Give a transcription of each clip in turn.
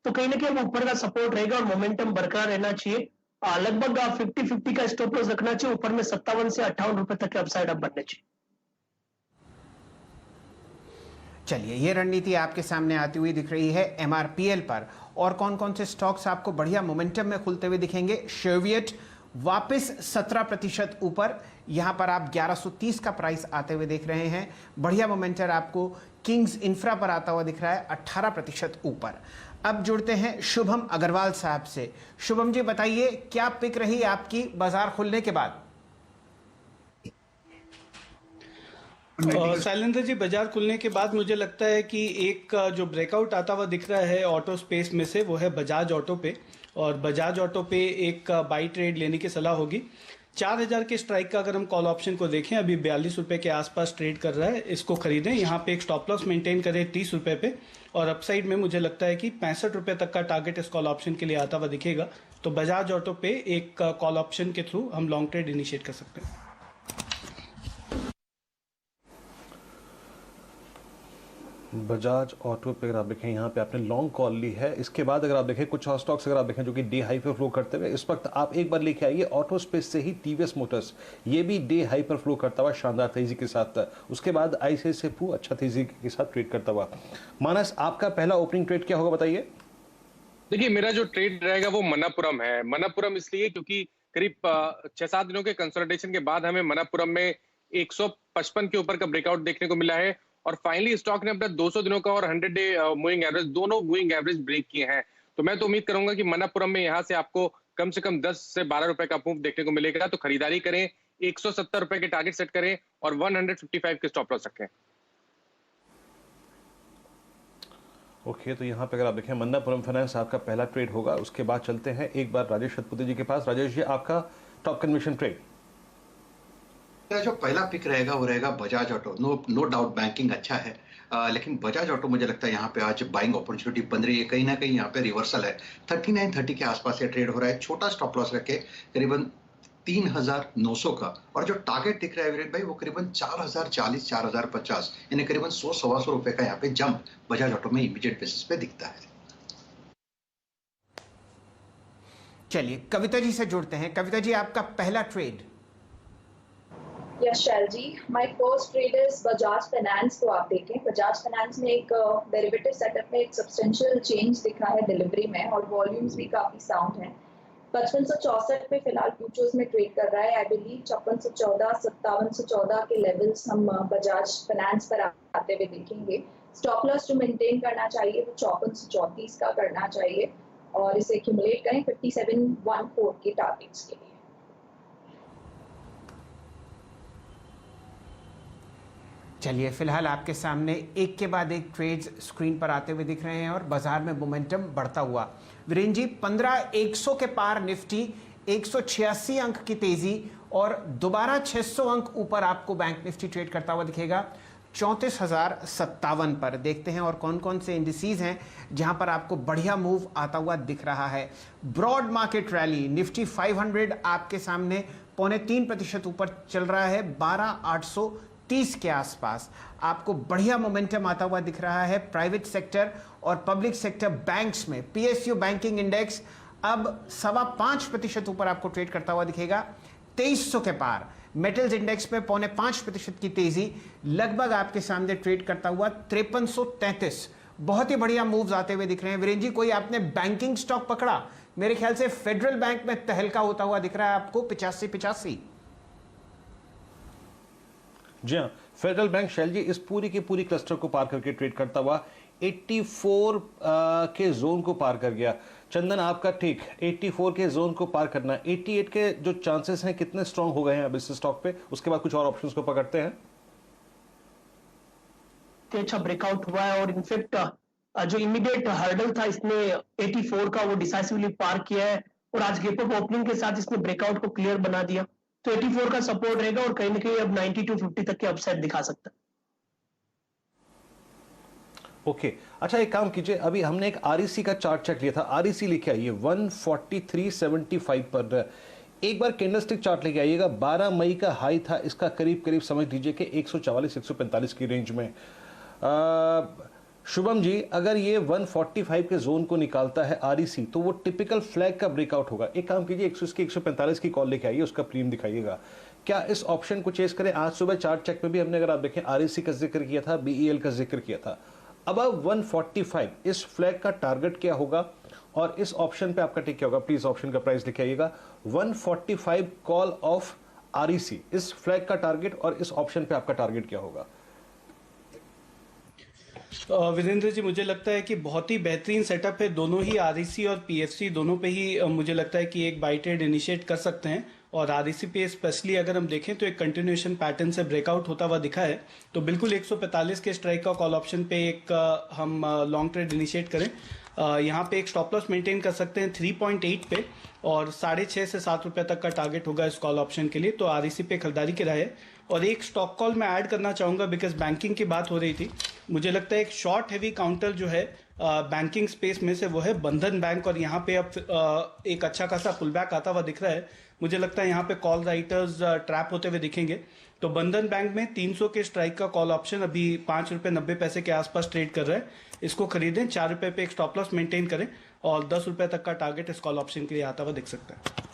तो कहीं ना कहीं अब ऊपर का सपोर्ट रहेगा और मोमेंटम बरकरार रहना चाहिए। लगभग 50-50 का स्टॉप लॉस रखना चाहिए, ऊपर में 57 से 58 रुपए तक के अपसाइड अब बनने चाहिए। चलिए, ये रणनीति आपके सामने आती हुई दिख रही है एमआरपीएल पर। और कौन कौन से स्टॉक्स आपको बढ़िया मोमेंटम में खुलते हुए दिखेंगे? शेवियट वापस 17% ऊपर, यहां पर आप 1130 का प्राइस आते हुए देख रहे हैं। बढ़िया मोमेंटम आपको किंग्स इंफ्रा पर आता हुआ दिख रहा है 18% ऊपर। अब जुड़ते हैं शुभम अग्रवाल साहब से। शुभम जी, बताइए क्या पिक रही आपकी बाजार खुलने के बाद? शैलेंद्र जी, बाजार खुलने के बाद मुझे लगता है कि एक जो ब्रेकआउट आता हुआ दिख रहा है ऑटो स्पेस में से, वो है बजाज ऑटो पे। और बजाज ऑटो पे एक बाई ट्रेड लेने की सलाह होगी। 4000 के स्ट्राइक का अगर हम कॉल ऑप्शन को देखें, अभी 42 रुपये के आसपास ट्रेड कर रहा है, इसको खरीदें। यहाँ पे एक स्टॉप लॉस मेंटेन करें 30 रुपये पे, और अपसाइड में मुझे लगता है कि 65 रुपये तक का टारगेट इस कॉल ऑप्शन के लिए आता हुआ दिखेगा। तो बजाज ऑटो पे एक कॉल ऑप्शन के थ्रू हम लॉन्ग ट्रेड इनिशिएट कर सकते हैं। बजाज ऑटो पे अगर आप देखें, यहाँ पे आपने लॉन्ग कॉल ली है। इसके बाद अगर आप देखें कुछ और स्टॉक्स अगर आप देखें जो कि डे हाई पर फ्लो करते हुए, इस वक्त आप एक बार लेके आइए ऑटो स्पेस से ही टीवीएस मोटर्स, ये भी डे हाई पर फ्लो करता हुआ शानदार तेजी के साथ। उसके बाद आईसीआईसीआई अच्छा तेजी के साथ ट्रेड करता हुआ। मानस, आपका पहला ओपनिंग ट्रेड क्या होगा, बताइए। देखिए, मेरा जो ट्रेड रहेगा वो मणप्पुरम है। मणप्पुरम इसलिए क्योंकि करीब 6-7 दिनों के कंसोलिडेशन के बाद हमें मणप्पुरम में 155 के ऊपर का ब्रेकआउट देखने को मिला है, और फाइनली स्टॉक ने अपना 200 दिनों का और 100 डे मूविंग एवरेज, दोनों मूविंग एवरेज ब्रेक किए हैं। तो मैं तो उम्मीद करूंगा कि मणप्पुरम में यहां से आपको कम से कम 10 से 12 रुपए का मूव देखने को मिलेगा। तो खरीदारी करें, 170 रुपए के टारगेट सेट करें और 155 के स्टॉप लॉस रखें। ओके, तो यहाँ पे अगर आप देखें मन्नापुरम फाइनेंस आपका पहला ट्रेड होगा। उसके बाद चलते हैं एक बार राजेश सतपुते जी के पास। राजेश जी, आपका टॉप कन्विक्शन ट्रेड? मेरा जो पहला पिक रहेगा वो रहेगा Bajaj auto. No doubt banking अच्छा है, लेकिन बजाज ऑटो मुझे लगता है यहाँ पे आज बाइंग अपॉर्चुनिटी बन रही है। कहीं ना कहीं यहाँ पे रिवर्सल है। 3930 के आसपास ये ट्रेड हो रहा है। छोटा स्टॉप लॉस रखे करीबन 3900 का, और जो टारगेट दिख रहा है वीरेन भाई वो करीबन 4040 4050, यानी करीबन 100-125 रुपए का यहाँ पे जंप बजाज ऑटो में इमीडिएट बेसिस पे दिखता है। चलिए कविता जी से जुड़ते हैं। कविता जी, आपका पहला trade? Yes Shail ji, my first trade is Bajaj finance को आप देखें। बजाज फाइनेंस में एक डेरिवेटिव सेटअप में एक सब्सटेंशियल चेंज दिखा है डिलीवरी में, और वॉल्यूम्स भी काफी साउंड हैं। 5564 पे फिलहाल फ्यूचर्स में ट्रेड कर रहा है। आई बिलीव 5614 5714 के लेवल्स हम बजाज फाइनेंस पर आते हुए देखेंगे। स्टॉप लॉस जो मेंटेन करना चाहिए वो 5434 का करना चाहिए, और इसे एक्यूमुलेट करें 5714 के टारगेट्स के लिए। चलिए, फिलहाल आपके सामने एक के बाद एक ट्रेड्स स्क्रीन पर आते हुए दिख रहे हैं और बाजार में मोमेंटम बढ़ता हुआ। वीरेन जी, 15100 के पार निफ्टी, 186 अंक की तेजी, और दोबारा 600 अंक ऊपर आपको बैंक निफ्टी ट्रेड करता हुआ दिखेगा 34,057 पर। देखते हैं और कौन कौन से इंडिसीज हैं जहां पर आपको बढ़िया मूव आता हुआ दिख रहा है। ब्रॉड मार्केट रैली, निफ्टी 500 आपके सामने 0.3% ऊपर चल रहा है 12,830 के आसपास। आपको बढ़िया मोमेंटम आता हुआ दिख रहा है प्राइवेट सेक्टर और पब्लिक सेक्टर बैंक्स में। पीएसयू बैंकिंग इंडेक्स अब 5.25% ऊपर आपको ट्रेड करता हुआ दिखेगा 2300 के पार। मेटल्स इंडेक्स में 0.5% की तेजी, लगभग आपके सामने ट्रेड करता हुआ 5333। बहुत ही बढ़िया मूव्स आते हुए दिख रहे हैं। वीरेन जी, कोई आपने बैंकिंग स्टॉक पकड़ा? मेरे ख्याल से फेडरल बैंक में तहलका होता हुआ दिख रहा है आपको 85-85। जी हाँ, फेडरल बैंक शैल जी इस पूरी की पूरी क्लस्टर को पार करके ट्रेड करता हुआ 84 के जोन को पार कर गया। चंदन, आपका ठीक 84 के जोन को पार करना, 88 के जो चांसेस हैं कितने स्ट्रांग हो गए हैं अब इस स्टॉक पे? उसके बाद कुछ और ऑप्शंस को पकड़ते हैं। अच्छा ब्रेकआउट हुआ है, और इनफेक्ट जो इमीडिएट हर्डल था इसने 84 का वो डिसाइसिवली पार किया है, और आज गैप अप ओपनिंग के साथ इसने ब्रेकआउट को क्लियर बना दिया। तो 84 का सपोर्ट रहेगा, और कहीं ना कहीं अब 9250 तक के अपसाइड दिखा सकता है। ओके, अच्छा एक काम कीजिए, अभी हमने एक आरईसी का चार्ट चेक लिया था। आरईसी लेके आइए 143.75 पर। एक बार कैंडलस्टिक चार्ट लेके आइएगा। 12 मई का हाई था इसका, करीब करीब समझ लीजिए कि 144-145 की रेंज में। शुभम जी, अगर ये 145 के जोन को निकालता है आरईसी तो वो टिपिकल फ्लैग का ब्रेकआउट होगा। एक काम कीजिए, 145 की कॉल लेके आइए, उसका प्रीमियम दिखाइएगा। क्या इस ऑप्शन को चेस करें? आज सुबह चार्ट चेक में भी हमने, अगर आप देखें, आरईसी का जिक्र किया था, बीईएल का जिक्र किया था। अब 145 इस फ्लैग का टारगेट क्या होगा और इस ऑप्शन पे आपका टिक क्या होगा? प्लीज ऑप्शन का प्राइस लिख आइएगा। 145 कॉल ऑफ आरईसी, इस फ्लैग का टारगेट और इस ऑप्शन पे आपका टारगेट क्या होगा? वीरेंद्र जी, मुझे लगता है कि बहुत ही बेहतरीन सेटअप है। दोनों ही आरईसी और पीएफसी दोनों पे ही मुझे लगता है कि एक बाई ट्रेड इनिशिएट कर सकते हैं। और आरईसी पे स्पेशली अगर हम देखें तो एक कंटिन्यूएशन पैटर्न से ब्रेकआउट होता हुआ दिखा है, तो बिल्कुल 145 के स्ट्राइक का कॉल ऑप्शन पे एक हम लॉन्ग ट्रेड इनिशिएट करें। यहाँ पे एक स्टॉप लॉस मेंटेन कर सकते हैं 3.8 पे, और 6.5 से 7 रुपए तक का टारगेट होगा इस कॉल ऑप्शन के लिए। तो आरईसी पे खरीदारी की राय है। और एक स्टॉक कॉल मैं ऐड करना चाहूँगा, बिकॉज बैंकिंग की बात हो रही थी। मुझे लगता है एक शॉर्ट हैवी काउंटर जो है बैंकिंग स्पेस में से, वो है बंधन बैंक। और यहाँ पे अब एक अच्छा खासा पुल बैक आता हुआ दिख रहा है। मुझे लगता है यहाँ पे कॉल राइटर्स ट्रैप होते हुए दिखेंगे। तो बंधन बैंक में 300 के स्ट्राइक का कॉल ऑप्शन अभी 5 रुपये 90 पैसे के आसपास ट्रेड कर रहा है। इसको खरीदें, 4 रुपये पे एक स्टॉप लॉस मेंटेन करें, और 10 रुपये तक का टारगेट इस कॉल ऑप्शन के लिए आता हुआ दिख सकता है।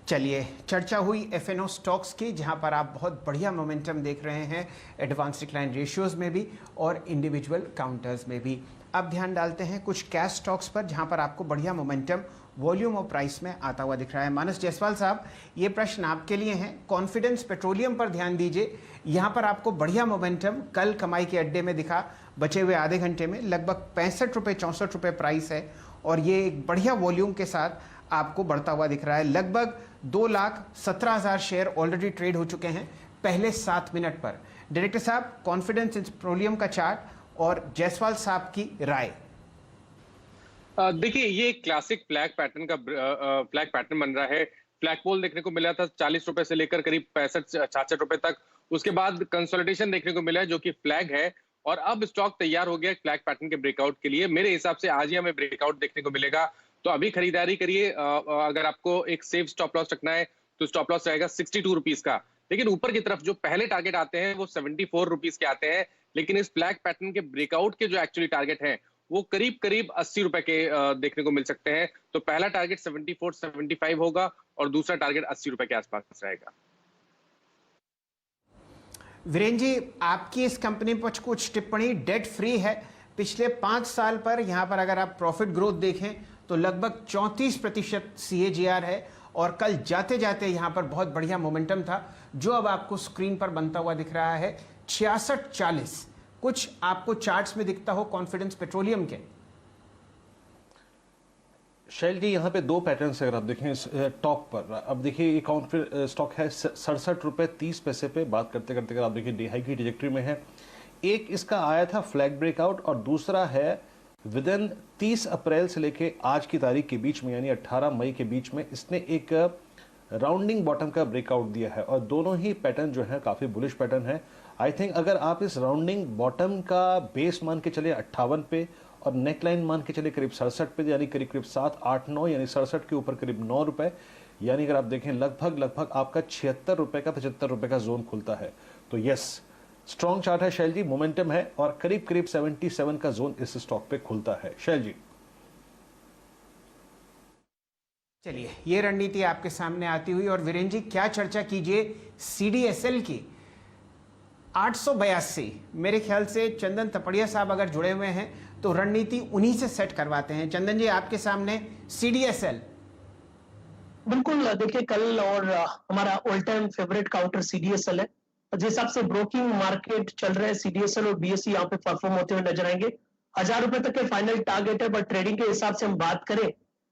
चलिए, चर्चा हुई एफएनओ स्टॉक्स की, जहां पर आप बहुत बढ़िया मोमेंटम देख रहे हैं एडवांस डिक्लाइन रेशियोज में भी और इंडिविजुअल काउंटर्स में भी। अब ध्यान डालते हैं कुछ कैश स्टॉक्स पर, जहां पर आपको बढ़िया मोमेंटम वॉल्यूम और प्राइस में आता हुआ दिख रहा है। मानस जायसवाल साहब, ये प्रश्न आपके लिए हैं। कॉन्फिडेंस पेट्रोलियम पर ध्यान दीजिए, यहाँ पर आपको बढ़िया मोमेंटम कल कमाई के अड्डे में दिखा। बचे हुए आधे घंटे में लगभग 65 रुपये 64 रुपये प्राइस है, और ये एक बढ़िया वॉल्यूम के साथ आपको बढ़ता हुआ दिख रहा है। लगभग 2,17,000 शेयर ऑलरेडी ट्रेड हो चुके हैं पहले 7 मिनट पर। डायरेक्टर साहब, कॉन्फिडेंस पेट्रोलियम का चार्ट और जायसवाल साहब की राय। देखिए, ये क्लासिक फ्लैग पैटर्न का फ्लैग पैटर्न बन रहा है। फ्लैग पोल देखने को मिला था 40 रुपए से लेकर करीब 65-66 रुपए तक। उसके बाद कंसोलिडेशन देखने को मिला है जो कि फ्लैग है, और अब स्टॉक तैयार हो गया फ्लैग पैटर्न के ब्रेकआउट के लिए। मेरे हिसाब से आज ही हमें ब्रेकआउट देखने को मिलेगा, तो अभी खरीदारी करिए। अगर आपको एक सेफ स्टॉप लॉस रखना है तो स्टॉप लॉस रहेगा 62 रुपीज का। लेकिन ऊपर की तरफ जो पहले टारगेट आते हैं वो 74 रुपीज के आते हैं। लेकिन इस फ्लैग पैटर्न के ब्रेकआउट के जो एक्चुअली टारगेट हैं वो करीब करीब 80 रुपए के देखने को मिल सकते हैं। तो पहला टारगेट 74-75 होगा और दूसरा टारगेट 80 रुपए के आसपास रहेगा। वीरेन जी, आपकी इस कंपनी पर कुछ टिप्पणी। डेट फ्री है, पिछले 5 साल पर यहाँ पर अगर आप प्रॉफिट ग्रोथ देखें तो लगभग 34% CAGR है, और कल जाते जाते यहाँ पर बहुत बढ़िया मोमेंटम था, जो अब आपको स्क्रीन पर बनता हुआ दिख रहा है 66-40। कुछ आपको चार्ट्स में दिखता हो कॉन्फिडेंस पेट्रोलियम के? शैल जी, यहाँ पे 2 पैटर्न्स अगर आप देखें इस टॉप पर। अब देखिए, ये स्टॉक है 67 रुपये 30 पैसे पे। बात करते करते अगर आप देखिए डी हाई की ट्रैजेक्टरी में है। एक इसका आया था फ्लैग ब्रेकआउट, और दूसरा है विद इन 30 अप्रैल से लेके आज की तारीख के बीच में, यानी 18 मई के बीच में इसने एक राउंडिंग बॉटम का ब्रेकआउट दिया है। और दोनों ही पैटर्न जो है काफ़ी बुलिश पैटर्न है। आई थिंक अगर आप इस राउंडिंग बॉटम का बेस मान के चले 58 पे, और नेकलाइन मान के चले करीब 67 पे, यानी करीब करीब 7, 8, 9, यानी 67 के ऊपर करीब 9 रुपए, यानी अगर आप देखें लगभग आपका 76 रुपए का 75 रुपए का जोन खुलता है। तो यस, स्ट्रॉन्ग चार्ट है शैल जी, मोमेंटम है, और करीब करीब 77 का जोन इस स्टॉक पे खुलता है। शैल जी, चलिए, ये रणनीति आपके सामने आती हुई। और वीरेन जी, क्या चर्चा कीजिए CDSL की 882। मेरे ख्याल से चंदन तपड़िया साहब अगर जुड़े हुए हैं तो रणनीति उन्हीं से सेट करवाते हैं। चंदन जी, आपके सामने CDSL। बिल्कुल, देखिए कल और हमारा all time favourite counter CDSL है। जिस हिसाब से ब्रोकिंग मार्केट चल रहे हैं, CDSL और BSE यहाँ पे परफॉर्म होते हुए नजर आएंगे। 1000 रुपए तक के फाइनल टारगेट है, बट ट्रेडिंग के हिसाब से हम बात करें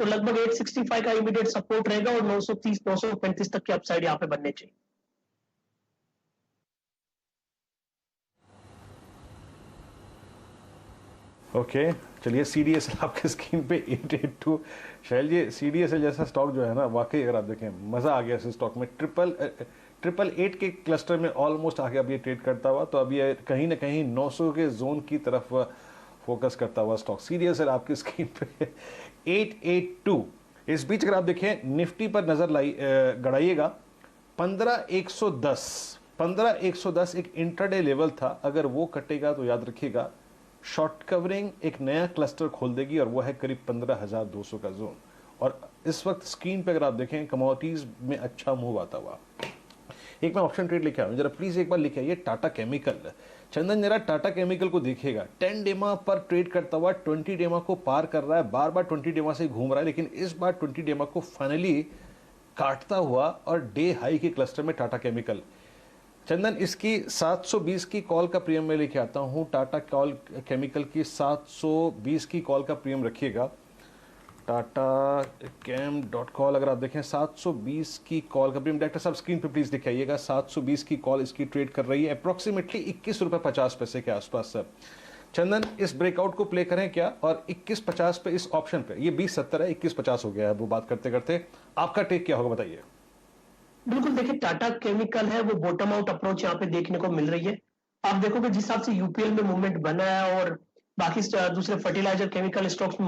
तो लगभग 865 का इमीडिएट सपोर्ट रहेगा, और 930-935 तक की अपसाइड यहाँ पे बनने चाहिए। ओके, चलिए CDSL आपके स्क्रीन पे 882। शैल जी, CDSL जैसा स्टॉक जो है ना, वाकई अगर आप देखें मजा आ गया इस स्टॉक में। 888 के क्लस्टर में ऑलमोस्ट आगे अब ये ट्रेड करता हुआ, तो अब ये कहीं ना कहीं 900 के जोन की तरफ फोकस करता हुआ स्टॉक CDSL आपकी स्क्रीन पे 882। इस बीच अगर आप देखें निफ्टी पर नजर गड़ाइएगा, 15,110 15,110 एक इंट्राडे लेवल था, अगर वो कटेगा तो याद रखिएगा शॉर्ट कवरिंग एक नया क्लस्टर खोल देगी और वो है करीब 15,200 का जोन। और इस वक्त स्क्रीन पे अगर आप देखें कमोडिटीज में अच्छा मूव आता हुआ। एक मैं ऑप्शन ट्रेड लेके आया हूं, जरा प्लीज एक बार लिखे आइए टाटा केमिकल। चंदन जरा टाटा केमिकल को देखिएगा, 10 डेमा पर ट्रेड करता हुआ 20 डेमा को पार कर रहा है, बार बार 20 डेमा से घूम रहा है, लेकिन इस बार 20 डेमा को फाइनली काटता हुआ और डे हाई के क्लस्टर में टाटा केमिकल। चंदन इसकी 720 की कॉल का प्रीमियम में लेके आता हूं, टाटा कॉल केमिकल की 720 की कॉल का प्रीमियम रखिएगा। टाटा कैम डॉट कॉल अगर आप देखें 720 की कॉल का प्रीमियम, डायरेक्टर साहब स्क्रीन पे प्लीज दिखाइएगा, 720 की कॉल इसकी ट्रेड कर रही है अप्रोक्सीमेटली 21.50 रुपए के आसपास। सर चंदन इस ब्रेकआउट को प्ले करें क्या, और 21.50 पे इस ऑप्शन पे, ये 20.70 है, 21.50 हो गया है वो बात करते करते, आपका टेक क्या होगा बताइए। बिल्कुल, देखिए टाटा केमिकल है वो बॉटम आउट अप्रोच यहाँ पे देखने को मिल रही है। आप देखोगे जिस हिसाब से यूपीएल में मूवमेंट बना है और बाकी दूसरे फर्टिलाइजर केमिकल स्टॉक्स में